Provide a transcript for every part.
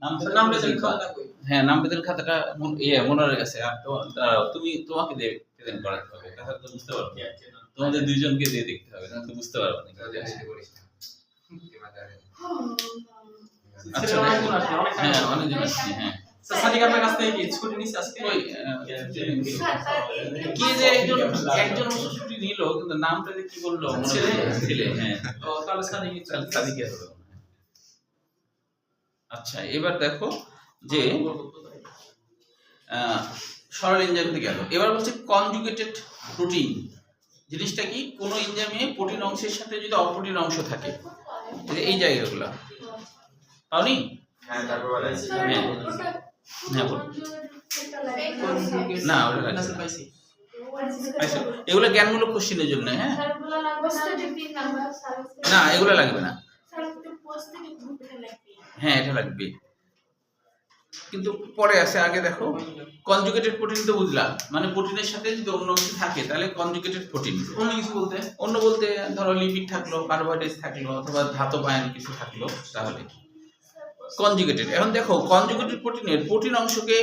নামবেদন খাতা হ্যাঁ নামবেদন খাতাটা মনে গেছে আর তুমি তোমাকে দিয়ে প্রেজেন্ট করাতে হবে তাহলে তো বুঝতে পারবে তোমাদের দুইজনকে দিয়ে দেখতে হবে না তো বুঝতে পারবে না আচ্ছা হ্যাঁ অনেকজন আসছে হ্যাঁ সাদিকার কাছ থেকে কি ছুটি নিছে আজকে ওই কি যে একজন ছুটি নিল কিন্তু নামটা কি বললো ছেলে হ্যাঁ ও তাহলে সাদিকে হবে আচ্ছা এবার দেখো যে সরল এনজাইমতে গেল এবার বলছে কনজুগেটেড প্রোটিন জিনিসটা কি কোন এনজাইমে প্রোটিন অংশের সাথে যদি অপ্রোটিন অংশ থাকে এই জায়গাগুলো পাওনি হ্যাঁ তারপর বলে হ্যাঁ না ওটা লাগছে পাইছি আচ্ছা এগুলো জ্ঞানমূলক কোশ্চেনের জন্য হ্যাঁ না এগুলো লাগবে না হ্যাঁ এটা লাগবে কিন্তু পরে আছে আগে দেখো কনজুগেটেড প্রোটিন তো বুঝলাম মানে প্রোটিনের সাথে যদি অন্য কিছু থাকে তাহলে কনজুগেটেড প্রোটিন অন্য কিছু বলতে ধরো লিপিড থাকলো কার্বোহাইড্রেট থাকলো অথবা ধাতব আয়ন কিছু থাকলো তাহলে কনজুগেটেড এখন দেখো কনজুগেটেড প্রোটিনের প্রোটিন অংশকে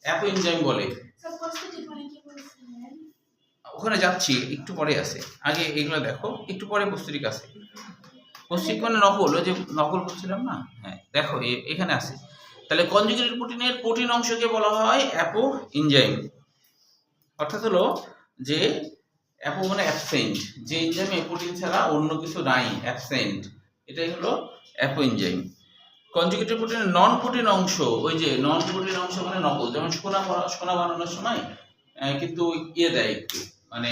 অ্যাপোএনজাইম বলে ওখানে যাচ্ছি একটু পরে আছে আগে এগুলো দেখো একটু পরে পুস্তিক আছে পুস্তিক মানে নকল ওই যে নকল করছিলাম না হ্যাঁ দেখো এখানে আছে তাহলে কনজুগেটেড প্রোটিনের প্রোটিন অংশকে বলা হয় অ্যাপোএনজাইম অর্থাৎ হলো যে অ্যাপো মানে অ্যাবসেন্ট যে এনজাইমে প্রোটিন ছাড়া অন্য কিছু নাই অ্যাবসেন্ট এটাই হলো অ্যাপোএনজাইম কনজুগেটেড প্রোটিনের নন প্রোটিন অংশ ওই যে নন প্রোটিন অংশ মানে নকল যেমন সোনা বানানোর সময় কিন্তু দেয় একটু মানে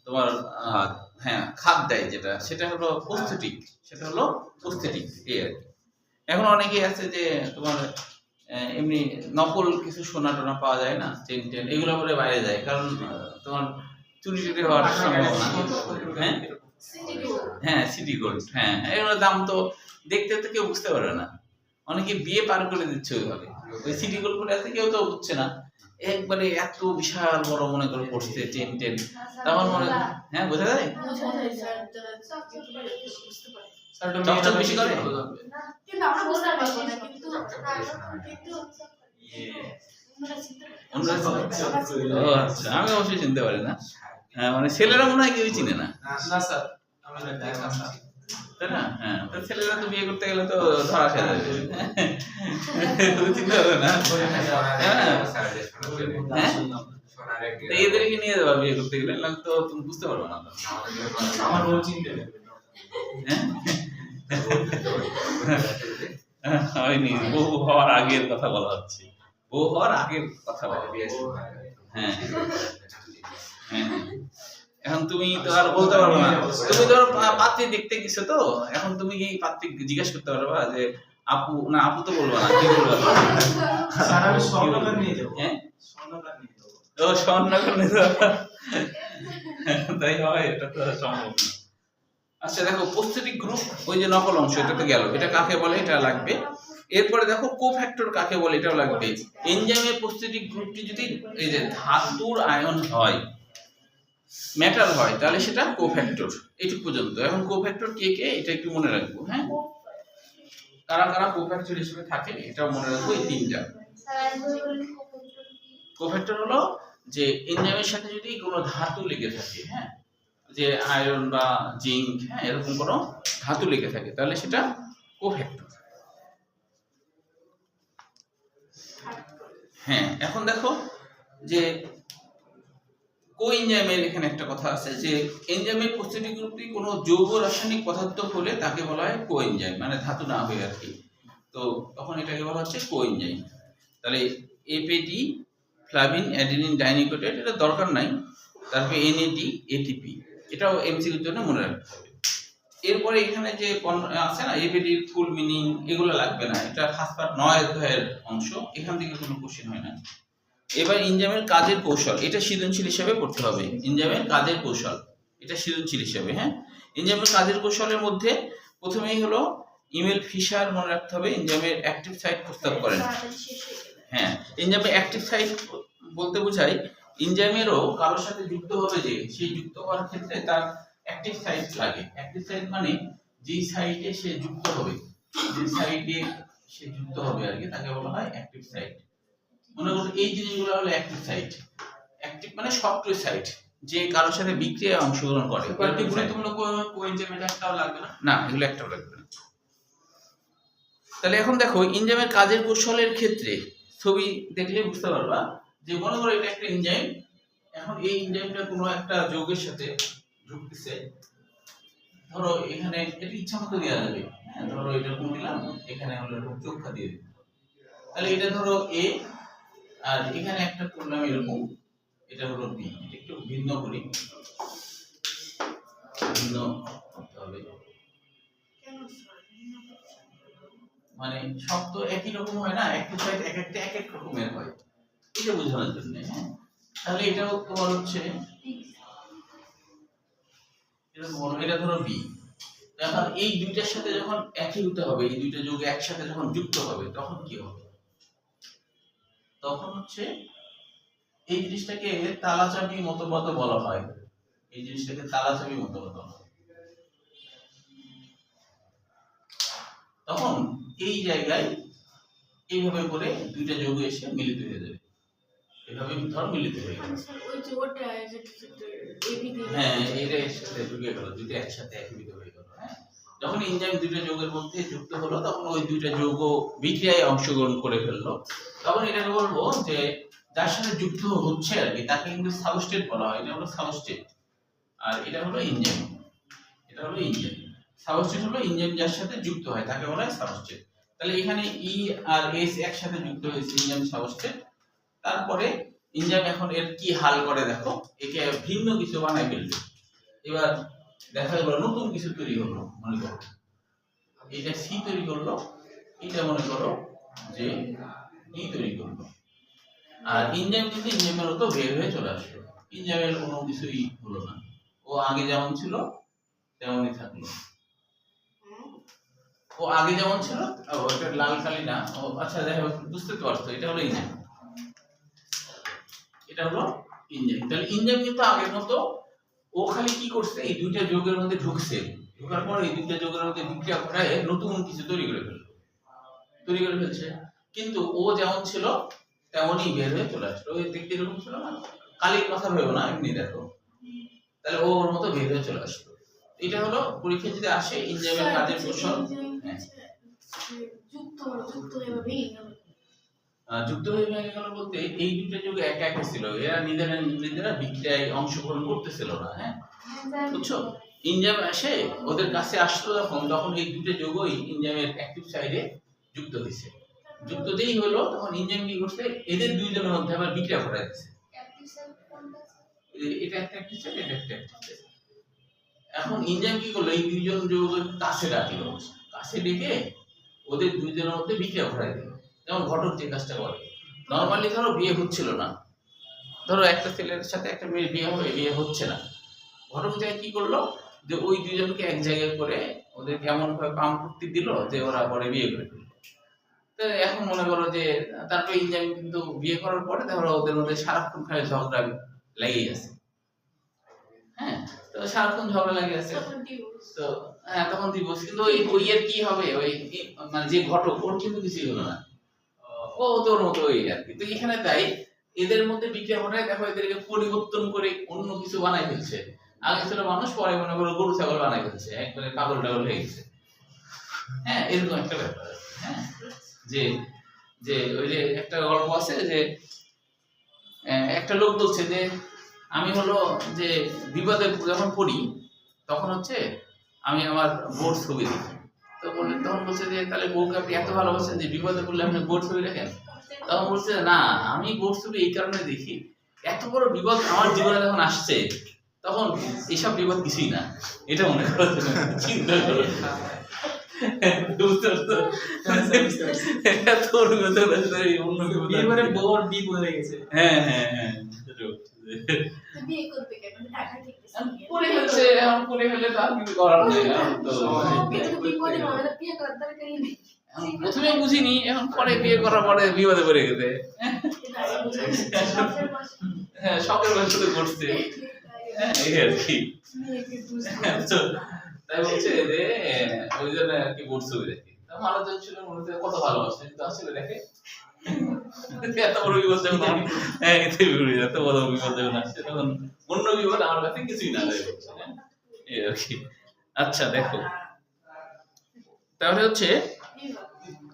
তোমার হ্যাঁ খাদ দেয় যেটা সেটা হলো প্রস্থেটিক এই আর কি এখন অনেকেই আছে যে তোমার এমনি নকল কিছু সোনা টোনা পাওয়া যায় না চেন এগুলো পরে বাইরে যায় কারণ তোমার চুরি হওয়ার সম্ভাবনা হ্যাঁ সিটি গোল্ড হ্যাঁ এগুলোর দাম তো দেখতে তো কেউ বুঝতে পারবে না অনেকে বিয়ে পার করে দিচ্ছে ওইভাবে ওই সিটি গোল্ড করে আছে কেউ তো বুঝছে না একবারে এত বিশাল বড় মনে করে পড়ছে চেন তখন মনে হ্যাঁ বোঝা যায় চকচক বেশি করে আচ্ছা আমি অবশ্যই চিনতে পারি না মানে ছেলেরা মনে হয় কেউই চিনে না তাই না হ্যাঁ ছেলেরা তো বিয়ে করতে গেলে তো ধরা খেয়ে যাবে চিনতে হবে না এদেরকে নিয়ে যাবা বিয়ে করতে গেলে তো তুমি বুঝতে পারবে না আমার বউ চিনতে হয়নি বউ হওয়ার আগের কথা বলা হচ্ছে বউ হওয়ার আগের কথা বলা হ্যাঁ এখন তুমি তো আর বলতে পারবে না তুমি ধরো পাত্রী দেখতে গেছো তো এখন তুমি কি পাত্রী জিজ্ঞেস করতে পারবা যে আপু না আপু তো বলবা না কি বলবা ও স্বর্ণকার নিয়ে তাই হয় এটা তো সম্ভব না আচ্ছা দেখো প্রস্থেটিক গ্রুপ ওই যে নকল অংশ এটা তো গেল এটা কাকে বলে এটা লাগবে এরপরে দেখো কোফ্যাক্টর কাকে বলে এটাও লাগবে এনজাইমের প্রস্থেটিক গ্রুপটি যদি এই যে ধাতুর আয়ন হয় মেটাল হয় তাহলে সেটা কোফ্যাক্টর এইটুকু পর্যন্ত এখন কোফ্যাক্টর কে এটা একটু মনে রাখবো হ্যাঁ কারা কারা কোফ্যাক্টর হিসেবে থাকে এটাও মনে রাখবো এই তিনটা কোফ্যাক্টর হলো যে এনজাইমের সাথে যদি কোনো ধাতু লেগে থাকে হ্যাঁ যে আয়রন বা জিঙ্ক হ্যাঁ এরকম কোনো ধাতু লেগে থাকে তাহলে সেটা কোফ্যাক্টর হ্যাঁ এখন দেখো যে কোএনজাইমের এখানে একটা কথা আছে যে এনজাইমের প্রস্থেটিক গ্রুপটি কোনো যৌগ রাসায়নিক পদার্থ হলে তাকে বলা হয় কোএনজাইম মানে ধাতু না হয়ে আর কি তো তখন এটাকে বলা হচ্ছে কোএনজাইম তাহলে এপিডি ফ্লাভিন অ্যাডেনিন ডাইনিউক্লিওটাইড এটা দরকার নাই তারপরে এনএডি এটিপি এটাও এমসিকিউর জন্য মনে রাখতে হবে এরপরে এখানে যে আছে না এপিডির ফুল মিনিং এগুলো লাগবে না এটা ফার্স্ট পার্ট 9 অধ্যায়ের অংশ এখান থেকে কোনো কোশ্চেন হয় না এবার এনজাইমের কাজের কৌশল এটা সৃজনশীল হিসেবে পড়তে হবে এনজাইমের কাজের কৌশল এটা সৃজনশীল হিসেবে হ্যাঁ এনজাইমের কাজের কৌশলের মধ্যে প্রথমেই হলো ইমেল ফিশার মনে রাখতে হবে এনজাইমের অ্যাক্টিভ সাইট প্রস্তাব করেন হ্যাঁ এনজাইমের অ্যাক্টিভ সাইট বলতে বোঝায় এনজাইমেরও কারোর সাথে যুক্ত হবে যে সেই যুক্ত হওয়ার ক্ষেত্রে তার অ্যাক্টিভ সাইট লাগে অ্যাক্টিভ সাইট মানে যেই সাইটে সে যুক্ত হবে যে সাইটে সে যুক্ত হবে আর কি, তাকে বলা হয় অ্যাক্টিভ সাইট। মনে করুন এই জিনিসগুলো হলো অ্যাক্টিভ সাইট। অ্যাক্টিভ মানে সক্রিয় সাইট, যে কারোর সাথে বিক্রিয়ায় অংশগ্রহণ করে। কয়েকটি গুরুত্বপূর্ণ কোএনজাইম একটাও লাগবে না? না, এগুলো একটাও লাগবে না। তাহলে এখন দেখো এনজাইমের কাজের কৌশলের ক্ষেত্রে ছবি দেখলে বুঝতে পারবা যে মনে করো এটা একটা এনজাইম, এখন এই এনজাইমটা কোনো একটা যৌগের সাথে যুক্তছে। ধরো এখানে এটা ইচ্ছা মতো দেওয়া যাবে, হ্যাঁ, ধরো এটা কোন দিলাম, এখানে হলো চোখা দিয়ে দিই। তাহলে এটা ধরো এ, আর এখানে একটা করলাম এরকম, এটা হলো বি। একটু ভিন্ন করি, ভিন্ন করতে হবে, মানে সব তো একই রকম হয় না, একটা সাইড এক একটা এক এক রকমের হয়, এটা বোঝানোর জন্য। হ্যাঁ, তাহলে এটাও তোমার হচ্ছে এটা ধরো বি। এখন এই দুইটার সাথে যখন একই হতে হবে, এই দুইটা যৌগ একসাথে যখন যুক্ত হবে তখন কি হবে? তখন হচ্ছে এই জিনিসটাকে তালাচাবি মতবাদ বলা হয়। এই জিনিসটাকে তালাচাবি মতবাদ বলা হয়। তখন এই জায়গায় এইভাবে করে দুইটা যৌগ এসে মিলিত হয়ে যাবে, এভাবে ধর মিলিত হয়ে গেল। হ্যাঁ, এটা এর সাথে ঢুকে গেল, দুইটা একসাথে একীভূত হয়ে গেল। হ্যাঁ, যখন এনজাইম দুইটা যৌগের মধ্যে যুক্ত হলো তখন ওই দুইটা যৌগ বিক্রিয়ায় অংশগ্রহণ করে ফেললো। তখন এটাকে বলবো যে যার সাথে যুক্ত হচ্ছে আর কি তাকে কিন্তু সাবস্ট্রেট বলা হয়। এটা হলো সাবস্ট্রেট, আর এটা হলো এনজাইম। এটা হলো এনজাইম। সাবস্ট্রেট হলো এনজাইম যার সাথে যুক্ত হয় তাকে বলা হয় সাবস্ট্রেট। তাহলে এখানে ই আর এস একসাথে যুক্ত হয়েছে, এনজাইম সাবস্ট্রেট। তারপরে এনজাইম এখন এর কি হাল করে দেখো, একে ভিন্ন কিছু বানাই ফেলবে। এবার দেখা গেল নতুন কিছু তৈরি হলো, মনে করো এটা সি তৈরি করলো, এটা মনে করো যে ডি তৈরি করলো। আর এনজাইম কিন্তু এনজাইমের মতো বের হয়ে চলে আসলো, এনজাইমের কোনো কিছুই হলো না, ও আগে যেমন ছিল তেমনই থাকলো। ও আগে যেমন ছিল, ওটা লাল কালি না, ও আচ্ছা দেখো বুঝতে তো পারছো, এটা হলো এনজাইম, এটা হলো এনজাইম। তাহলে এনজাইম কিন্তু আগের মতো ও খালি কি করছে, এই দুইটা যৌগের মধ্যে ঢুকছে, ঢোকার পর এই দুইটা যৌগের মধ্যে বিক্রিয়া করে নতুন কিছু তৈরি করে ফেলছে। কিন্তু ও যেমন ছিল তেমনই বের হয়ে চলে আসলো। ওই দেখতে এরকম ছিল না, কালির কথা ভেবো না, এমনি দেখো। তাহলে ও ওর মতো বের হয়ে চলে আসলো। এটা হলো পরীক্ষায় যদি আসে এনজাইমের কাজের কৌশল। যুক্ত হয়ে ভেঙে গেল বলতে এই দুইটা যৌগ একা একা ছিল, এরা নিজেরা বিক্রিয়ায় অংশগ্রহণ করতেছিল না। হ্যাঁ, বুঝছো? এনজাইম আসে ওদের কাছে আসলো তখন এই দুইটা যৌগই এনজাইমের অ্যাক্টিভ সাইডে যুক্ত হয়েছে। যুক্ত যেই হলো তখন এনজাইম কি করছে, এদের দুইজনের মধ্যে আবার বিক্রিয়া ঘটায় দিচ্ছে। এটা একটা অ্যাক্টিভ সাইড, এটা একটা অ্যাক্টিভ সাইড। এখন এনজাইম কি করলো, এই দুইজন যৌগের কাছে ডাকলো, কাছে ডেকে ওদের দুইজনের মধ্যে বিক্রিয়া ঘটায় দিল। যেমন ঘটক যে কাজটা করে, নরমালি ধরো বিয়ে হচ্ছিল না, ধরো একটা ছেলের সাথে একটা মেয়ের বিয়ে হচ্ছে না, ঘটক যে কি করলো যে ওই দুইজনকে এক জায়গায় করে ওদের কেমন ভাবে পাম্প করতে দিল যে ওরা পরে বিয়ে করে ফেললো। তো এখন মনে করো যে তারপরে এনজাইম কিন্তু বিয়ে করার পরে ধরো ওদের মধ্যে সারাক্ষণ খালি ঝগড়া লেগেই আছে। হ্যাঁ, তো সারাক্ষণ ঝগড়া লেগে আছে, তো হ্যাঁ তখন ডিভোর্স। কিন্তু ওই এর কি হবে, ওই মানে যে ঘটক ওর কিন্তু কিছুই হলো না, ও তোর মতো ওই আর কি। তো এখানে তাই এদের মধ্যে বিক্রিয়া ঘটায়, দেখো এদেরকে পরিবর্তন করে অন্য কিছু বানাই ফেলছে। আগে ছিল মানুষ, পরে মনে করো গরু ছাগল বানাই ফেলছে, একবারে পাগল টাগল হয়ে গেছে। হ্যাঁ, এরকম একটা ব্যাপার। হ্যাঁ, যে যে ওই যে একটা গল্প আছে যে একটা লোক বলছে যে আমি হলো যে বিপদে যখন পড়ি তখন হচ্ছে আমি আমার বোর ছবি দেখি। তো বললেন, তখন বলছে যে তাহলে বউকে আপনি এত ভালোবাসেন যে বিপদে পড়লে আপনি বোর ছবি দেখেন? তখন বলছে না, আমি বোর ছবি এই কারণে দেখি, এত বড় বিপদ আমার জীবনে যখন আসছে তখন এইসব বিপদ কিছুই না, এটা মনে করো, চিন্তা করো। হ্যাঁ হ্যাঁ হ্যাঁ, করে ফেলছে, এখন করে ফেলে তো আর কিছু করার নেই। প্রথমে বুঝিনি, এখন পরে বিয়ে করার পরে বিপদে পড়ে গেছে। হ্যাঁ, শখের বয়সে করছে। হ্যাঁ, এই আর কি। তাই বলছে যে ওই জন্য আর কি বোর্ড ছবি দেখি। মানুষজন ছিল মনে হচ্ছে কত ভালোবাসে, কিন্তু আসলে দেখে এত বড় বিপদ যখন হ্যাঁ এতে বিপরীত, এত বড় বিপদ যখন আসছে তখন অন্য বিপদ আমার কাছে কিছুই না যায়। এই আর কি। আচ্ছা দেখো, তাহলে হচ্ছে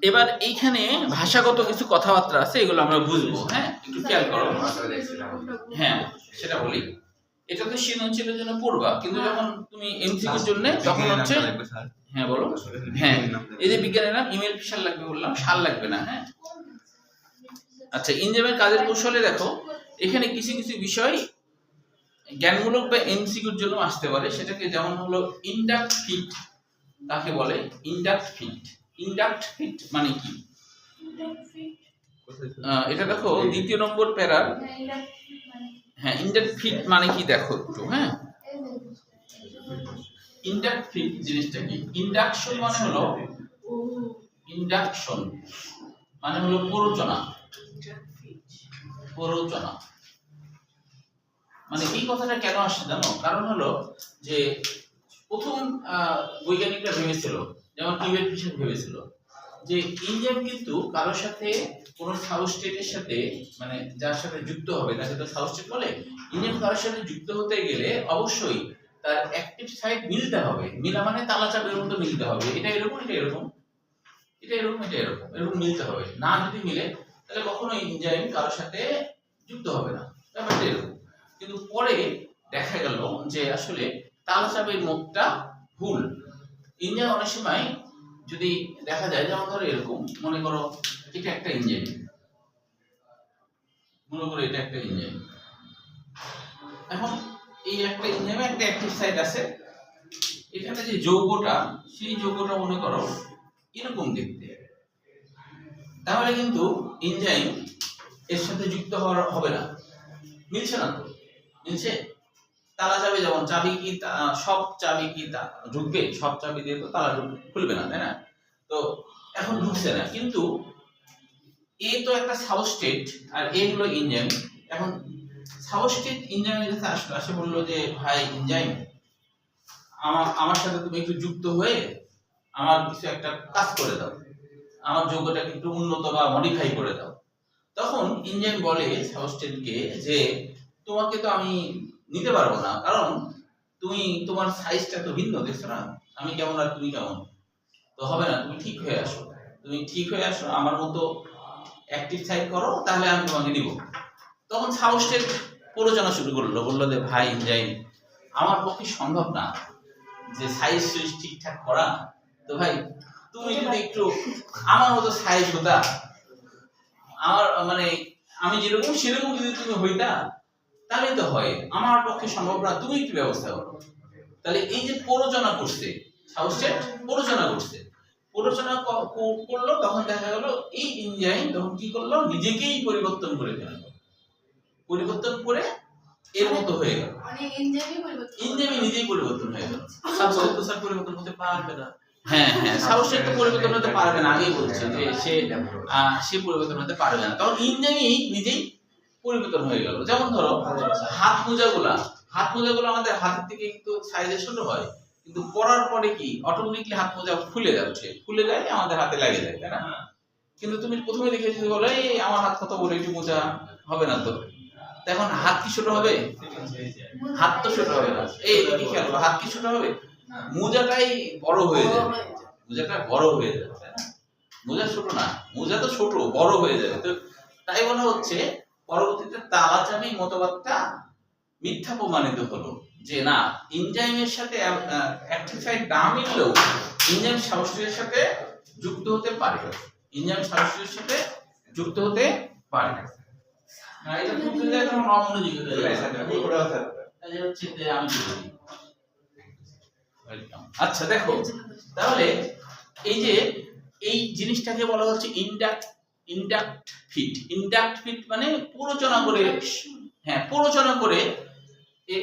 এবার এইখানে ভাষাগত কিছু কথাবার্তা আছে, এগুলো আমরা বুঝবো। হ্যাঁ একটু খেয়াল করো। হ্যাঁ সেটা বলি, এটা তো সৃজনশীলের জন্য পড়বা, কিন্তু যখন তুমি এমসিকিউর জন্য তখন হচ্ছে হ্যাঁ বলো। হ্যাঁ এই যে বিজ্ঞানের নাম, ইমেল ফিশার লাগবে বললাম, সাল লাগবে না। হ্যাঁ আচ্ছা, ইনজামের কাজের কৌশলে দেখো, এখানে কিছু কিছু বিষয় জ্ঞানমূলক বা এমসিকিউর জন্য আসতে পারে। সেটাকে যেমন হলো ইনডাক্ট ফিট, তাকে বলে ইনডাক্ট ফিট। ইনডাক্ট ফিট মানে কি? এটা দেখো দ্বিতীয় নম্বর প্যারার। হ্যাঁ ইনডাক্ট ফিট মানে কি দেখো একটু। হ্যাঁ ইনডাক্ট ফিট জিনিসটা কি? ইন্ডাকশন মানে হলো, ইন্ডাকশন মানে হলো প্ররোচনা। প্ররোচনা মানে এই কথাটা কেন আসছে জানো? কারণ হলো যে প্রথম বৈজ্ঞানিকরা ভেবেছিল, যেমন ইমেল ফিশার ভেবেছিল যে ইঞ্জিন কিন্তু কারোর সাথে কোন সাবস্টেটের সাথে, মানে যার সাথে যুক্ত হবে তাকে তো সাবস্টেট বলে। ইঞ্জিন কারোর সাথে যুক্ত হতে গেলে অবশ্যই তার অ্যাক্টিভ সাইড মিলতে হবে। মিলা মানে তালা চাবির মতো মিলতে হবে। এটা এরকম, এটা এরকম, এটা এরকম, এটা এরকম, এরকম মিলতে হবে। না যদি মিলে তাহলে কখনো ইঞ্জিন কারোর সাথে যুক্ত হবে না। ব্যাপারটা এরকম। কিন্তু পরে দেখা গেল যে আসলে তালা চাবির মুখটা ভুল। ইঞ্জিন অনেক সময় যদি দেখা যায়, যেমন ধরো এরকম মনে করো এটা একটা ইঞ্জিন, মনে করো এটা একটা ইঞ্জিন। এখন এই একটা ইঞ্জিনে একটা অ্যাক্টিভ সাইড আছে। এখানে যে যৌগটা, সেই যৌগটা মনে করো এরকম দেখতে, তাহলে কিন্তু ইঞ্জিন এর সাথে যুক্ত হবে না। মিলছে না তো? মিলছে? তালা চাবি যেমন, চাবি কি সব চাবি কি ঢুকবে? সব চাবি দিয়ে তো তালা খুলবে না, তাই না? তো এখন ঢুকছে না, কিন্তু এ তো একটা সাবস্টেট আর এ হলো ইঞ্জিন। এখন সাবস্টেট ইঞ্জিনের কাছে আসলো, আসে বললো যে ভাই ইঞ্জিন, আমার সাথে তুমি একটু যুক্ত হয়ে আমার কিছু একটা কাজ করে দাও, আমার যোগ্যটাকে একটু উন্নত বা মডিফাই করে দাও। তখন ইঞ্জিন বলে সাবস্টেটকে যে তোমাকে তো আমি নিতে পারবো না, কারণ তুমি তোমার সাইজটা তো ভিন্ন, দেখছো না আমি কেমন আর তুমি কেমন, তো হবে না। তুমি ঠিক হয়ে আসো, তুমি ঠিক হয়ে আসো, আমার মতো অ্যাক্টিভ সাইড করো, তাহলে আমি তোমাকে নিব। তখন সাবস্টেট প্ররোচনা শুরু করলো, বললো যে ভাই ইঞ্জিন, আমার পক্ষে সম্ভব না যে সাইজ সুইজ ঠিকঠাক করা, তো ভাই তুমি যদি একটু আমার মতো সাইজ হতা, আমার মানে আমি যেরকম সেরকম যদি তুমি হইতা তাহলে তো হয়, আমার পক্ষে সম্ভব না, তুমি একটু ব্যবস্থা করো। তাহলে এই যে প্ররোচনা করছে সাবস্টেট, প্ররোচনা করছে, প্ররোচনা করলো, তখন দেখা গেল এই ইঞ্জিন তখন কি করলো, নিজেকেই পরিবর্তন করে ফেলল, পরিবর্তন করে এর মতো হয়ে গেল। মানে ইঞ্জিন নিজেই পরিবর্তন হয়ে গেল। সাবস্টেট তো স্যার পরিবর্তন হতে পারবে না। হ্যাঁ হ্যাঁ সাবস্টেট তো পরিবর্তন হতে পারবে না, আগেই বলছে যে সে পরিবর্তন হতে পারবে না। তখন ইঞ্জিনই নিজেই পরিবর্তন হয়ে গেল। যেমন ধরো হাত মোজাগুলো আমাদের হাতের থেকে একটু সাইজে ছোট হয়, কিন্তু পরার পরে কি অটোমেটিকলি হাত মোজা খুলে যাচ্ছে, খুলে যায় আমাদের হাতে লাগে যায়, তাই না? কিন্তু তুমি প্রথমে দেখে যদি বলো এই আমার হাত কত বড়, একটু মোজা হবে না তো, এখন হাত কি ছোট হবে? হাত তো ছোট হবে না। এই কি খেয়াল করো, হাত কি ছোট হবে? মোজাটাই বড় হয়ে যাবে, মোজাটা বড় হয়ে যাবে, তাই না? মোজা ছোট না, মোজা তো ছোট, বড় হয়ে যাবে। তো তাই বলা হচ্ছে পরবর্তীতে তালা চাবি মতবাদটা মিথ্যা প্রমাণিত হলো, যে না ইঞ্জিনের সাথে অ্যাক্টিভ সাইড না মিললেও ইঞ্জিন সাবস্টেটের সাথে যুক্ত হতে পারে, ইঞ্জিন সাবস্টেটের সাথে যুক্ত হতে পারে। না এটা বুঝতে যায় তখন অমনোযোগী হয়ে যায়। তাহলে হচ্ছে যে আমি কি বলি। আচ্ছা দেখো, তাহলে এই যে এই জিনিসটাকে বলা হচ্ছে ইনডাক্ট ফিট মানে প্ররোচনা করে, হ্যাঁ প্ররোচনা করে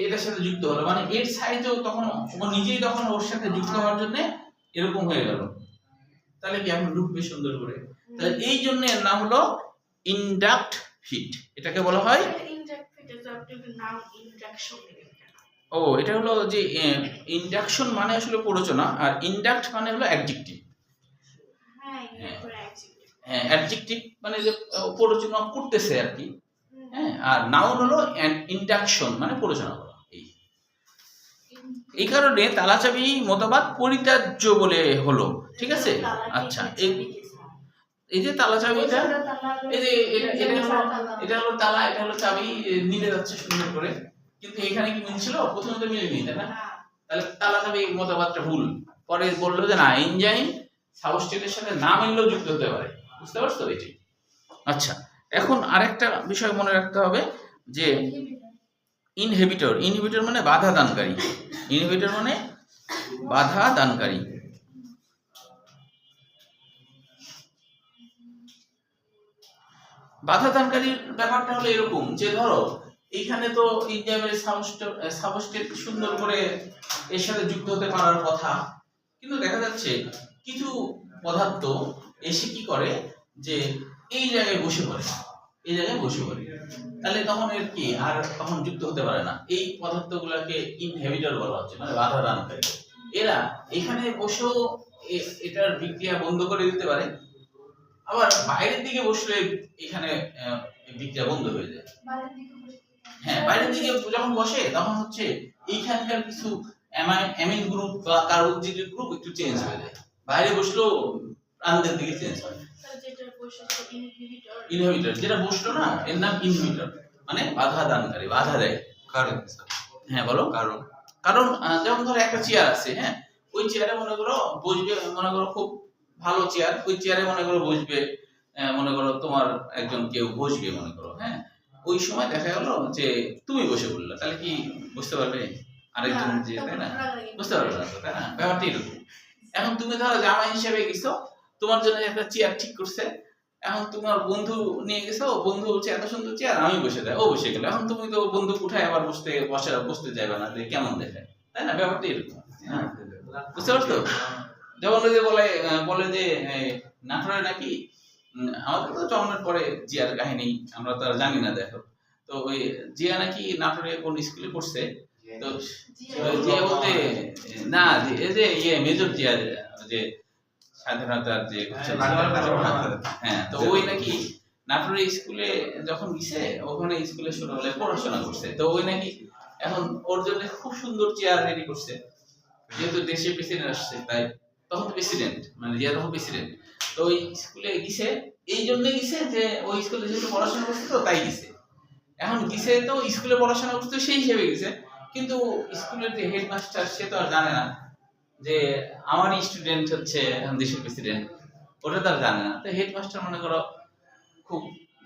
এটার সাথে যুক্ত হলো, মানে এর সাইজেও তখন ও নিজেই তখন ওর সাথে যুক্ত হওয়ার জন্য এরকম হয়ে গেল। তাহলে কি এখন ঢুকবে সুন্দর করে? তাহলে এই জন্য এর নাম হলো ইনডাক্ট ফিট। এটাকে বলা হয় ও, এটা হলো যে ইন্ডাকশন মানে আসলে প্ররোচনা, আর ইনডাক্ট মানে হলো অ্যাডজেক্টিভ। হ্যাঁ অ্যাডজেক্টিভ মানে যে পরিচালনা করতেছে আর কি। হ্যাঁ, আর নাউন হলো ইন্ডাকশন মানে পরিচালনা করা। এই কারণে তালাচাবি মতবাদ পরিত্যাজ্য বলে হলো। ঠিক আছে। আচ্ছা, এই যে তালাচাবিটা, এই যে এটা হলো তালা, এটা হলো চাবি, মিলে যাচ্ছে সুন্দর করে, কিন্তু এখানে কি মিলছিল? প্রথমে তো মিলেনি, তাই না? তাহলে তালাচাবি মতবাদটা ভুল। পরে বললো যে না, এনজাইম সাবস্ট্রেটের সাথে না মিললেও যুক্ত হতে পারে। বুঝতে পারছো এটাই? আচ্ছা, এখন আরেকটা বিষয় মনে রাখতে হবে যে ইনহিবিটর, ইনহিবিটর মানে বাধা দানকারী, ইনহিবিটর মানে বাধা দানকারী। বাধা দানকারীর ব্যাপারটা হলো এরকম যে ধরো এইখানে তো এনজাইমের সাবস্ট্রেট সুন্দর করে এর সাথে যুক্ত হতে পারার কথা, কিন্তু দেখা যাচ্ছে কিছু পদার্থ এসে কি করে যে এই জায়গায় বসে পড়ে, এই জায়গায় বসে পড়ে, তাহলে তখন এর কি আর তখন যুক্ত হতে পারে না। এই পদার্থগুলোকে ইনহিবিটর বলা হচ্ছে, মানে বাধা দানকারী। এরা এখানে বসেও এটার বিক্রিয়া বন্ধ করে দিতে পারে, আবার বাইরের দিকে বসলে এখানে বিক্রিয়া বন্ধ হয়ে যায়। হ্যাঁ, বাইরের দিকে যখন বসে তখন হচ্ছে এইখানকার কিছু অ্যামিন গ্রুপ বা কার্বক্সিলিক গ্রুপ একটু চেঞ্জ হয়ে যায়, বাইরে বসলেও প্রান্তের দিকে চেঞ্জ হয়। ইনহিবিটর যেটা বসলো না, এর নাম ইনহিবিটর, মানে বাধা দানকারী, বাধা দেয়। কারণ? হ্যাঁ বলো। কারণ কারণ যেমন ধরো একটা চেয়ার আছে, হ্যাঁ, ওই চেয়ারে মনে করো বসবে, মনে করো খুব ভালো চেয়ার, ওই চেয়ারে মনে করো বসবে, মনে করো তোমার একজন কেউ বসবে মনে করো, হ্যাঁ, ওই সময় দেখা গেল যে তুমি বসে পড়লে, তাহলে কি বুঝতে পারবে আরেকজন যে, তাই না? বুঝতে পারবে না তো, তাই না? ব্যাপারটা এরকম। এখন তুমি ধরো জামাই হিসেবে গেছো, তোমার জন্য একটা চেয়ার ঠিক করছে, এখন তোমার বন্ধু নিয়ে গেছো, বন্ধু বলছে এত সুন্দর চেয়ার, আমি বসে দেয়, ও বসে গেল, এখন তুমি তো বন্ধু উঠায় আবার বসতে যাবে না, যে কেমন দেখায়, তাই না? ব্যাপারটা এরকম। বুঝতে পারছো? যেমন ওই যে বলে যে নাটোরে নাকি, আমাদের তো জন্মের পরে জিয়ার কাহিনী আমরা তো আর জানি না, দেখো তো ওই জিয়া নাকি নাটোরে কোন স্কুলে পড়ছে, তো জিয়া বলতে না, এই যে মেজর জিয়া, যে স্বাধীনতার যে, হ্যাঁ, তো ওই নাকি নাটোরে স্কুলে যখন গেছে, ওখানে স্কুলে ছোটবেলায় পড়াশোনা করছে, তো ওই নাকি এখন ওর জন্য খুব সুন্দর চেয়ার রেডি করছে, যেহেতু দেশে প্রেসিডেন্ট আসছে, তাই তখন প্রেসিডেন্ট মানে জিয়া তখন প্রেসিডেন্ট, তো ওই স্কুলে গেছে, এই জন্য গেছে যে ওই স্কুলে যেহেতু পড়াশোনা করছে তো তাই গেছে। এখন গেছে তো স্কুলে পড়াশোনা করতে সেই হিসেবে গেছে, কিন্তু স্কুলের যে হেডমাস্টার সে তো আর জানে না যে আমার স্টুডেন্ট হচ্ছে এখন দেশের প্রেসিডেন্ট, ওটা তো আর জানে না। তো হেডমাস্টার মনে করো খুব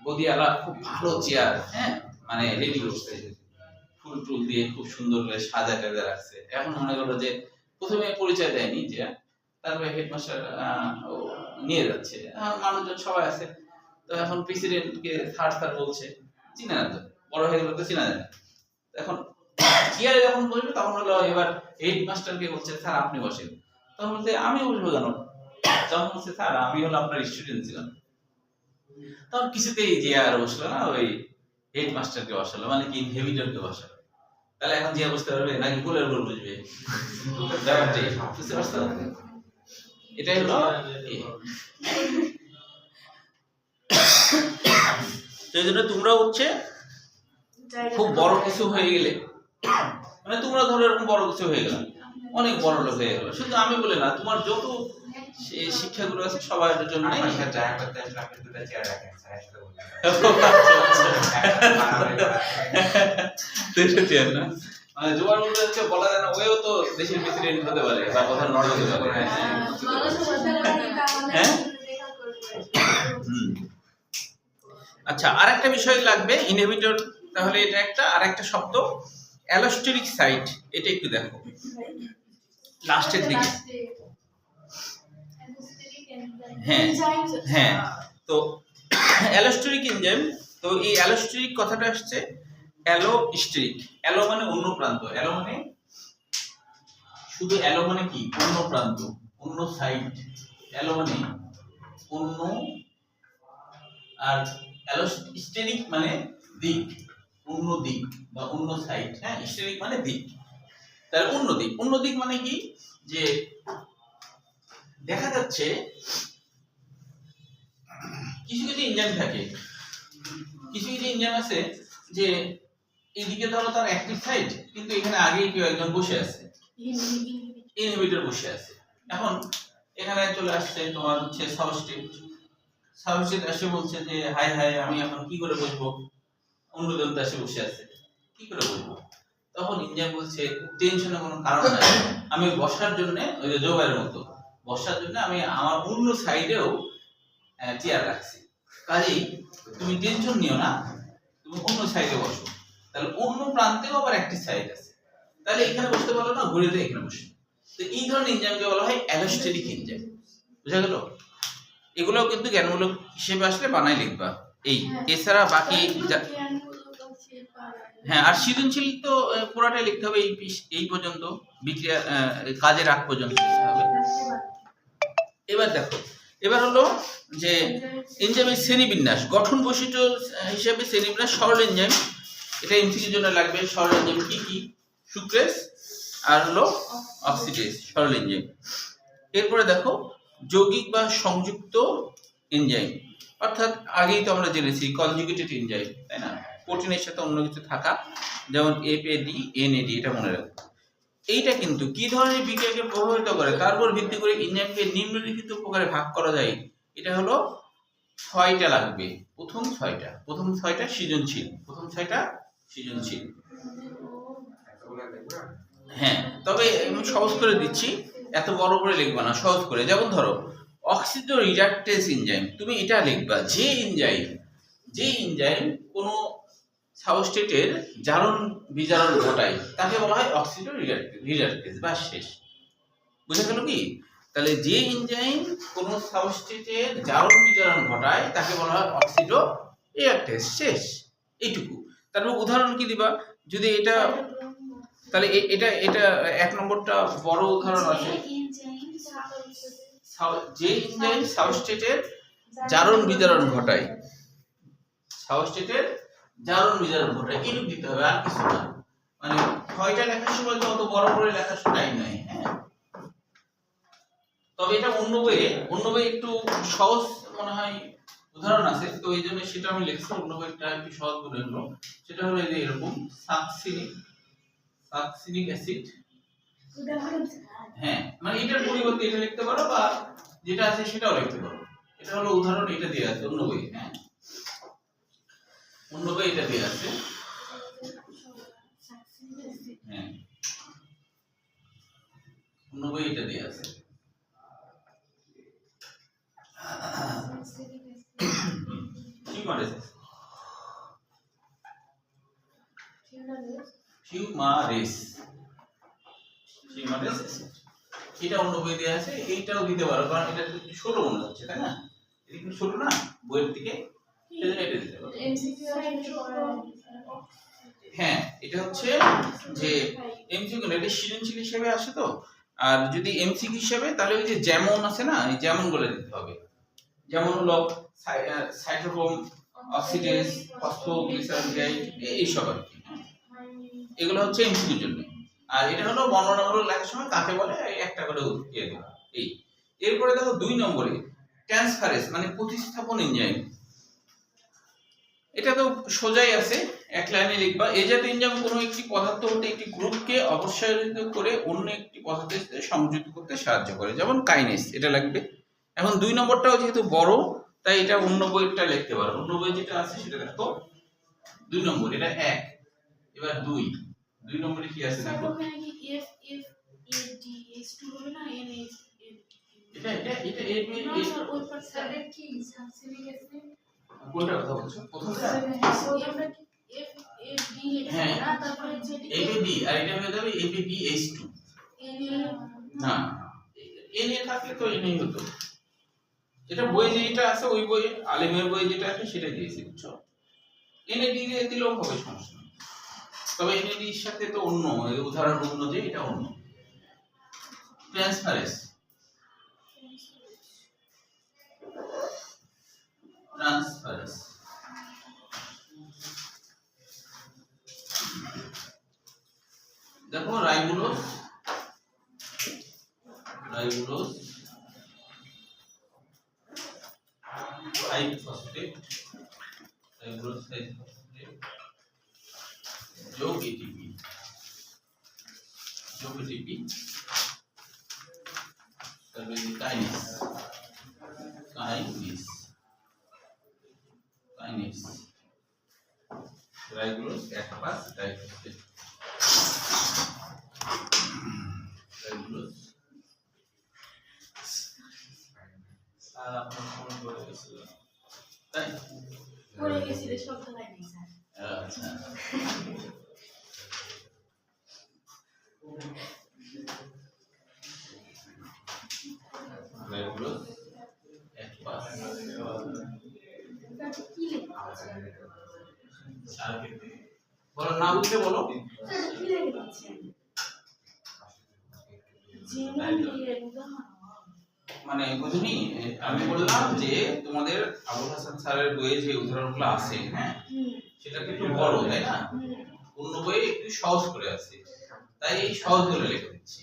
বদিয়ালা, খুব ভালো চেয়ার, হ্যাঁ, মানে রেডি করছে, ফুল টুল দিয়ে খুব সুন্দর করে সাজা টাজা রাখছে। এখন মনে করো যে প্রথমে পরিচয় দেয়নি যে, তারপরে হেডমাস্টার নিয়ে যাচ্ছে, মানুষজন সবাই আছে, তো এখন প্রেসিডেন্টকে স্যার স্যার বলছে, চিনা না তো, বড় হয়ে গেলে তো চিনা যায় না। এখন চেয়ারে যখন বসবে তখন হলো এবার হেডমাস্টারকে বলছে স্যার আপনি বসেন, তখন বলছে আমি বসবো কেন, তখন বলছে স্যার আমি হলো আপনার স্টুডেন্ট ছিলাম, তখন কিছুতেই জিয়া আর বসলো না, ওই হেডমাস্টারকে বসালো, মানে কি ইনহিবিটরকে বসালো। তাহলে এখন জিয়া বুঝতে পারবে নাকি কোলের উপর বসবে, ব্যাপারটাই বুঝতে পারছো? এটাই হলো। সেই জন্য তোমরা হচ্ছে খুব বড় কিছু হয়ে গেলে, মানে তোমরা ধরো এরকম বড় কিছু হয়ে গেলাম, অনেক বড় লোক হয়ে গেল, শুধু আমি বলে না, তোমার যত শিক্ষাগুলো আছে সবার জন্য মানে জোয়ার মধ্যে হচ্ছে বলা যায় না, ওইও তো দেশের প্রেসিডেন্ট হতে পারে বা প্রধানমন্ত্রী হতে পারে। হ্যাঁ, আচ্ছা, আরেকটা বিষয় লাগবে ইনহিবিটর, তাহলে এটা একটা আরেকটা শব্দ অ্যালোস্টেরিক সাইট, এটা একটু দেখো লাস্টের দিকে। হ্যাঁ হ্যাঁ, তো অ্যালোস্টেরিক এনজাইম, তো এই অ্যালোস্টেরিক কথাটা আসছে অ্যালোস্টেরিক, অ্যালো মানে অন্য প্রান্ত, অ্যালো মানে শুধু, অ্যালো মানে কি অন্য প্রান্ত, অন্য সাইড, অ্যালো মানে অন্য, আর অ্যালোস্টেরিক মানে দিক, অন্য দিক বা অন্য সাইড। হ্যাঁ, স্টেরিক মানে দিক, তাহলে অন্য দিক। অন্য দিক মানে কি, যে দেখা যাচ্ছে কিছু কিছু এনজাইম থাকে, কিছু কিছু এনজাইম আছে যে এদিকে ধরো তার অ্যাক্টিভ সাইট, কিন্তু এখানে আগেই কেউ একজন বসে আছে, ইনহিবিটর বসে আছে। এখন এখানে চলে আসছে তোমার হচ্ছে সাবস্ট্রেট এসে বলছে যে হাই হাই আমি এখন কি করে বসবো, অন্য দলটা এসে বসে আছে, কি করে বসবো? তখন এনজাইম বলছে টেনশনের কোনো কারণ নাই, আমি বসার জন্য ওই যে জোগাড়ের মতো বসার জন্য আমি আমার অন্য সাইডেও চেয়ার রাখছি, কাজেই তুমি টেনশন নিও না, তুমি অন্য সাইডে বসো। তাহলে অন্য প্রান্তেও আবার একটি সাইড আছে, তাহলে এখানে বসতে পারো না, ঘুরে দিয়ে এখানে বসো। তো এই ধরনের এনজাইমকে বলা হয় অ্যালোস্টেরিক এনজাইম। বুঝা গেল? এগুলোও কিন্তু জ্ঞানমূলক হিসেবে আসলে বানাই লিখবা এই, এছাড়া বাকি হ্যাঁ। আর সৃজনশীল তো পুরাটাই লিখতে হবে এই পর্যন্ত, বিক্রিয়া কাজের আগ পর্যন্ত লিখতে হবে। এবার দেখো, এবার হলো যে এনজাইমের শ্রেণীবিন্যাস, গঠন বৈশিষ্ট্য হিসেবে শ্রেণীবিন্যাস। সরল এনজাইম, এটা এমসিকিউর জন্য লাগবে। সরল এনজাইম কি কি? সুক্রেজ আর হলো অক্সিডেজ, সরল এনজাইম। এরপরে দেখো যৌগিক বা সংযুক্ত এনজাইম, অর্থাৎ আগেই তো আমরা জেনেছি কনজুগেটেড এনজাইম, তাই না? প্রোটিনের সাথে অন্য কিছু থাকা, যেমন এফএডি এনএডি, এটা মনে রাখো। এইটা কিন্তু কি ধরনের বিক্রিয়াকে প্রভাবিত করে তার উপর ভিত্তি করে এনজাইমকে নিম্নলিখিত প্রকারে ভাগ করা যায়। এটা হলো 6টা লাগবে, প্রথম 6টা সৃজনশীল, সৃজনশীল। হ্যাঁ, তবে আমি সহজ করে দিচ্ছি, এত বড় করে লিখবা না, সহজ করে। যেমন ধরো অক্সিডো রিডাকটেজ এনজাইম, তুমি এটা লিখবা যে এনজাইম কোনো সাবস্ট্রেটের জারণ বিজারণ ঘটায় তাকে বলা হয় অক্সিডো রিডাকটেজ, বা শেষ। বুঝা গেল কি? তাহলে যে এনজাইম কোনো সাবস্ট্রেটের জারণ বিজারণ ঘটায় তাকে বলা হয় অক্সিডো রিডাকটেজ, শেষ। এইটুকু। তারপর উদাহরণ কি দিবা? যদি এটা, তাহলে এটা 1 নম্বরটা বড় উদাহরণ আছে, যে এনজাইম সাবস্ট্রেটের জারণ বিজারণ ঘটায়, এইটুকু দিতে হবে, আর কিছু না। মানে 6টা লেখার সময় তো অত বড় করে লেখার টাইম নাই। হ্যাঁ, তবে এটা অন্য বইয়ে একটু সহজ মনে হয় উদাহরণ আছে, তো এই জন্য সেটা আমি লিখছি। অন্য বইটা একটু সহজ করে হলো, সেটা হলো এই যে এরকম সাকসিনিক অ্যাসিড। হ্যাঁ, মানে এটার পরিবর্তে এটা লিখতে পারো, বা যেটা আছে সেটাও লিখতে পারো। এটা হলো উদাহরণ, এটা দিয়ে আছে অন্য বই। হ্যাঁ, অন্য বই এটা দিয়ে আছে। হ্যাঁ, অন্য বই এটা দিয়ে আছে। ফিউমারেস, এটা অন্য বই দেওয়া আছে। এইটাও দিতে পারো, কারণ এটা একটু ছোট মনে হচ্ছে, তাই না? এটা একটু ছোট না বইয়ের থেকে, সেজন্য এটা দিতে পারো। হ্যাঁ, এটা হচ্ছে যে এমসিকিউ, এটা সৃজনশীল হিসেবে আসে তো। আর যদি এমসিকিউ হিসেবে, তাহলে ওই যে যেমন আছে না, এই যেমন গুলো দিতে হবে। যেমন হলো সাইটোক্রোম অক্সিডেজ, ফসফোগ্লিসারাইড, এইসব আর কি। এগুলো হচ্ছে এমসিকিউর জন্য। আর এটা হলো বর্ণনামূলক লেখার সময় কাকে বলে একটা করে দিয়ে দেব। এই এরপরে দেখো 2 নম্বরে ট্রান্সফারেজ, মানে প্রতিস্থাপন এনজাইম। এটা তো সোজাই আছে, এক লাইনে লিখবা। এই জাতীয় এনজাইম কোনো একটি পদার্থ হতে একটি গ্রুপকে অপসারিত করে অন্য একটি পদার্থের সাথে সংযুক্ত করতে সাহায্য করে, যেমন কাইনেস, এটা লাগবে। এখন 2 নম্বরটাও যেহেতু বড়, তাই এটা অন্য বইটা লিখতে পারো। অন্য বই যেটা আছে সেটা দেখো 2 নম্বর, এটা 1। এবার 2 নম্বরে কি আছে দেখো, এটা কোনটা কথা বলছো? প্রথমটা হ্যাঁ, ABB, আর এটা হয়ে যাবে ABBH2। না, Na থাকলে তো Na হতো। এটা বই যেটা আছে, ওই বই আলিমের বই যেটা আছে সেটা দিয়েছি, বুঝছো? Na দিয়ে দিলেও হবে, সমস্যা নেই। তবে Na এর সাথে তো অন্য উদাহরণ, অন্য যে এটা অন্য। ট্রান্সফারেজ, দেখো রাইবোলোজ 5-ফসফেট, ফসফেট রাইবোসাইড ফসফেট যোগ এটিপি তারপরে কাইনেস রাইবোজ 1/5 ডাইফসফেট রাইবোজ আর আপনার ফোন করে গেছিল তাই পড়ে গেছিল শব্দ হয়নি স্যার আচ্ছা রাইবোজ 1/5 স্যার কি লেখা বলো না বুঝলে বলো স্যার কি লেখা মানে বুঝনি আমি বললাম যে তোমাদের আবুল হাসান স্যারের বইয়ে যে উদাহরণগুলো আছে হ্যাঁ সেটা একটু বড় তাই না অন্য বইয়ে একটু সহজ করে আছে তাই এই সহজ করে লিখে দিচ্ছি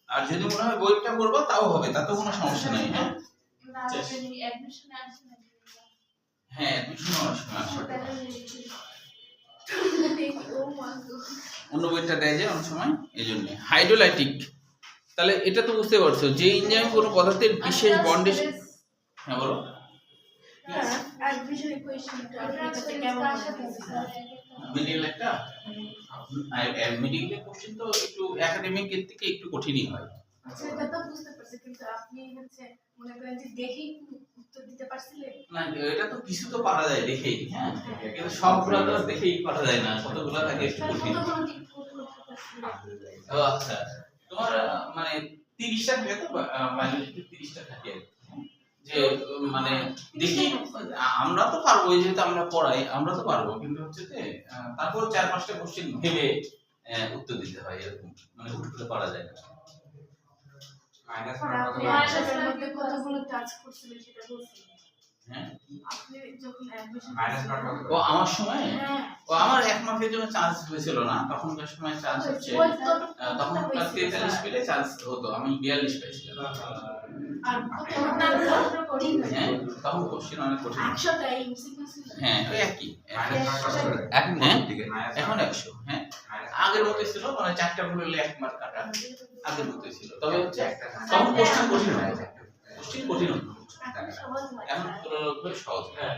আর যদি মনে হয় বইটা করবো তাও হবে তাতে কোনো সমস্যা নাই হ্যাঁ হ্যাঁ অ্যাডমিশন অনেক সময় আসে অন্য বইটা দেয় যে অনেক সময় এই জন্য হাইড্রোলাইটিক তাহলে এটা তো বুঝতে পারছো যে এনজাইম কোনো পদার্থের বিশেষ বন্ডে হ্যাঁ বলো মেডিকেল একটা মেডিকেল কোশ্চেন তো একটু একাডেমিক এর থেকে একটু কঠিনই হয় সেটা তো বুঝতে পারছি কিন্তু আপনি হচ্ছে মনে করেন যে দেখেই উত্তর দিতে পারছিলেন না এটা তো কিছু তো পারা যায় দেখেই হ্যাঁ কিন্তু সবগুলো তো দেখেই পারা যায় না কতগুলো থাকে একটু কঠিন ও আচ্ছা তোমার মানে 30টা থাকে তো বায়োলজিতে 30টা থাকে যে মানে দেখি আমরা তো পারবো যেহেতু আমরা পড়াই আমরা তো পারবো কিন্তু হচ্ছে যে তারপর 4-5টা কোশ্চেন ভেবে উত্তর দিতে হয় এরকম মানে হুট করে পারা যায় না কতগুলো টাচ করছিলেন সেটা বলছিলেন হ্যাঁ আপনি যখন অ্যাডমিশন ও আমার সময় হ্যাঁ ও আমার এক মাসের জন্য চান্স হয়েছিল না তখনকার সময় চান্স হচ্ছে তখন 43 পেলে চান্স হতো আমি 42 পেয়েছিলাম আর কত কঠিন হ্যাঁ তখন কোশ্চেন অনেক কঠিন 100টা এমসিকিউ ছিল হ্যাঁ ওই একই এখন এখন 100 হ্যাঁ আগের মতই ছিল মানে 4টা ভুল হলে 1 মার্ক কাটা আগের মতই ছিল তবে হচ্ছে তখন কোশ্চেন কঠিন হয় কোশ্চেন কঠিন হতো সহজ হয় এখন তুলনামূলকভাবে সহজ হয়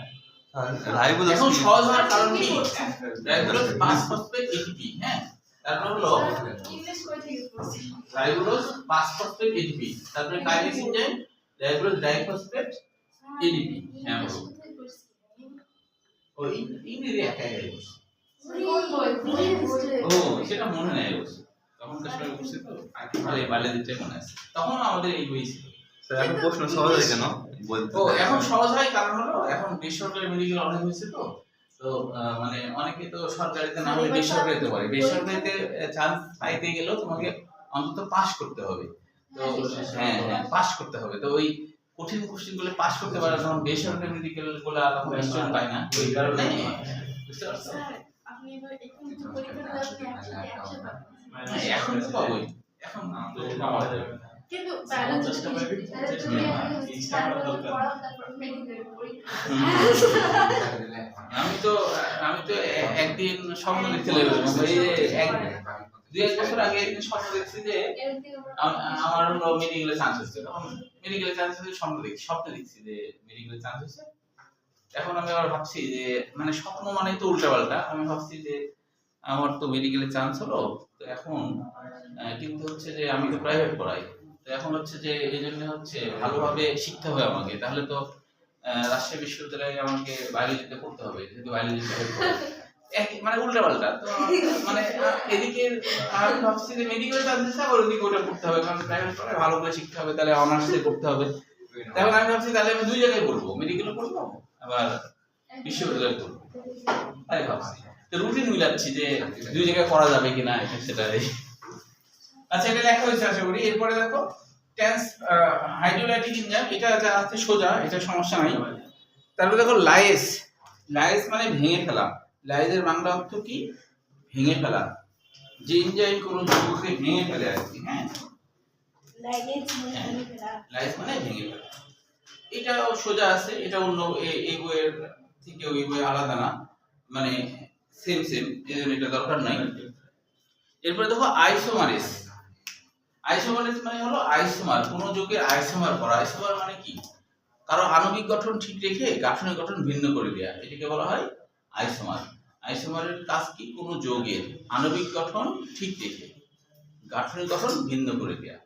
রাইবোজ এখন সহজ হওয়ার কারণ কি রাইবোজ 5 ফসফেট এটিপি হ্যাঁ তারপর হলো ইংলিশ কই থেকে পড়ছি রাইবোজ 5 ফসফেট এটিপি তারপরে kinase enzyme ribose diphosphate ATP হ্যাঁ বলো ও ইংরেজি একাই রাইবোজ ও সেটা মনে নেই অবশ্য তখন কাশটা করছি তো আর এই বায়োলজিতে মনে আছে তখন আমাদের এই বই ছিল স্যার এখন প্রশ্ন সহজ হয় কেন বলতে ও এখন সহজ হয় কারণ হলো এখন বেসরকারি মেডিকেল অনেক হয়েছে তো তো মানে অনেকে তো সরকারিতে না হলে বেসরকারিতে পারে বেসরকারিতে চান্স পাইতে গেলেও তোমাকে অন্তত পাস করতে হবে তো হ্যাঁ হ্যাঁ পাস করতে হবে তো ওই কঠিন কোশ্চেন গুলো পাস করতে পারে তখন বেসরকারি মেডিকেল গুলো তখন স্টুডেন্ট পায় না ওই কারণে বুঝতে পারছো আপনি এবার এখন কিছু পরীক্ষা দিলে আপনি 100 পাবেন এখন তো পাবোই এখন তো পাওয়া যাবে না কিন্তু বায়োলজি আমি তো একদিন স্বপ্ন দেখতে লেগেছিলাম দুই এক বছর আগে একদিন স্বপ্ন দেখছি যে আমার হলো মেডিকেলে চান্স হচ্ছে তখন মেডিকেলে চান্স হচ্ছে স্বপ্ন দেখছি যে মেডিকেলে চান্স হচ্ছে এখন আমি আবার ভাবছি যে মানে স্বপ্ন মানে তো উল্টাপাল্টা আমি ভাবছি যে আমার তো মেডিকেলে চান্স হলো তো এখন কিন্তু হচ্ছে যে আমি তো প্রাইভেট পড়াই তো এখন হচ্ছে যে এই জন্য হচ্ছে ভালোভাবে শিখতে হবে আমাকে তাহলে তো রাজশাহী বিশ্ববিদ্যালয়ে আমাকে বায়োলজিতে পড়তে হবে যেহেতু বায়োলজিতে মানে উল্টাপাল্টা তো মানে এদিকে আমি ভাবছি যে মেডিকেলে চান্স দিচ্ছে আবার ওদিকে ওটা পড়তে হবে কারণ প্রাইভেট পড়ায় ভালো করে শিখতে হবে তাহলে অনার্সে করতে হবে তখন আমি ভাবছি তাহলে আমি দুই জায়গায় পড়বো মেডিকেলে পড়বো আবার বিশ্ববিদ্যালয়ে পড়বো তাই ভাবছি তো রুটিন মিলাচ্ছি যে দুই জায়গায় করা যাবে কিনা সেটাই আচ্ছা এটা লেখা হয়েছে আশা করি এরপরে দেখো ট্রান্স হাইড্রোলাইটিক এনজাইম এটা যা আছে সোজা এটা সমস্যা নাই তারপরে দেখো লাইস মানে ভেঙে ফেলা লাইসের বাংলা অর্থ কি ভেঙে ফেলা যে এনজাইম কোন যৌগকে ভেঙে ফেলে আর কি হ্যাঁ লাইস মানে ভেঙে ফেলা এটাও সোজা আছে, এটা অন্য এই বইয়ের থেকে ওই বই আলাদা না, মানে সেম এই জন্য এটা দরকার নাই। এরপরে দেখো আইসোমারেস। আইসোমারেস মানে হলো আইসোমার, কোন যৌগের আইসোমার করা। আইসোমার মানে কি? কারো আণবিক গঠন ঠিক রেখে গাঠনিক গঠন ভিন্ন করে দেয়া, এটাকে বলা হয় আইসোমার। আইসোমারের কাজ কি? কোন যৌগের আণবিক গঠন ঠিক রেখে গাঠনিক গঠন ভিন্ন করে দেয়া।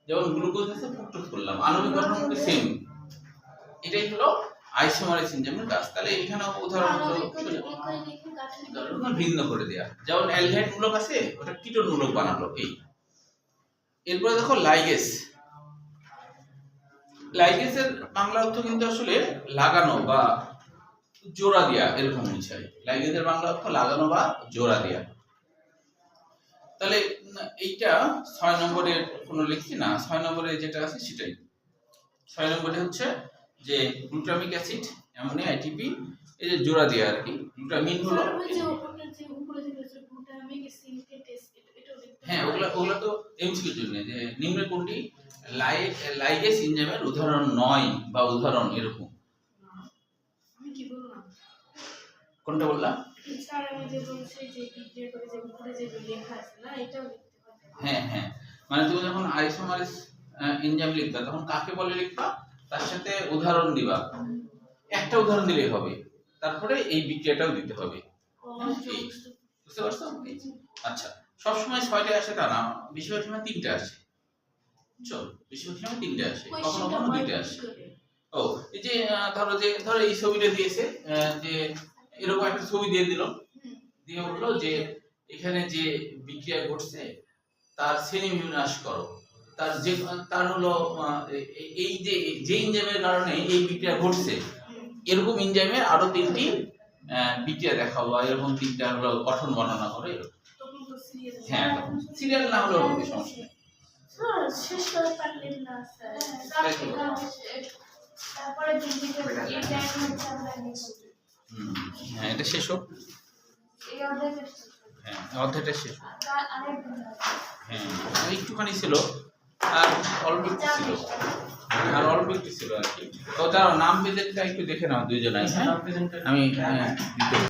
যেমন গ্লুকোজ আছে, ফ্রুক্টোজ করলাম, আণবিক গঠন কিন্তু সেম। এটাই হলো আইসোমারেস এনজাইমের কাজ। তাহলে এখানে উদাহরণ হলো ভিন্ন করে দেয়া। যেমন অ্যালডিহাইড মূলক আছে, ওটা কিটোন মূলক বানালো এই। এরপরে দেখো লাইগেস। লাইগেসের বাংলা অর্থ কিন্তু আসলে লাগানো বা জোড়া দেয়া, এরকম বোঝায়। লাইগেসের বাংলা অর্থ লাগানো বা জোড়া দেয়া। তাহলে এইটা 6 নম্বরের কোনো লিখছি না, 6 নম্বরে যেটা আছে সেটাই। 6 নম্বরে হচ্ছে যে গ্লুটামিক অ্যাসিড, অ্যামোনিয়া, ATP, এই যে জোড়া দেয়া আর কি। গ্লুটামিন হলো, হ্যাঁ ওগুলা তো এমসিকিউর জন্য, যে নিম্নের কোনটি লাইগেস এনজাইমের উদাহরণ নয় বা উদাহরণ এরকম। আমি কি বললাম? কোনটা বললাম? স্যার আমি যে বলছি যে বিক্রিয়া করে যে উপরে যে লেখা আছে না, এটাও লিখতে হবে। হ্যাঁ, মানে তুমি যখন আইসোমারেস এনজাইম লিখবা তখন কাকে বলে লিখবা, তার সাথে উদাহরণ দিবা। একটা উদাহরণ দিলেই হবে, তারপরে এই বিক্রিয়াটাও দিতে হবে। বুঝতে পারছো? আচ্ছা, সবসময় 6টা আসে তা না, বেশিরভাগ সময় 3টা আসে। চল, বেশিরভাগ সময় 3টা আসে, কখনো কখনো 2টা আসে। ও এই যে ধরো এই ছবিটা দিয়েছে, যে এরকম একটা ছবি দিয়ে দিল, দিয়ে বললো যে এখানে যে বিক্রিয়া ঘটছে তার শ্রেণীবিন্যাস করো। তার হলো এই যে এনজাইমের কারণে এই বিক্রিয়া ঘটছে, এরকম এনজাইমের আরো 3টি বিক্রিয়া দেখাও, বা এরকম 3টা হলো গঠন বর্ণনা করো এরকম। হ্যাঁ, সিরিয়াল না হলেও হবে, সমস্যা নেই। স্যার শেষ করে পারলেন না স্যার। তারপরে দিদিকে এই টাইম হচ্ছে আমরা নিচ্ছি। হ্যাঁ, এটা শেষ হোক। এই অধ্যায়টা হ্যাঁ, অধ্যায়টা শেষ হোক। আরেকদিন হ্যাঁ, আর একটুখানি ছিল, আর অল্প একটু ছিল, আর কি। তো তার নাম বেদেরটা একটু দেখে নাও দুইজনাই। হ্যাঁ, আমি দিতে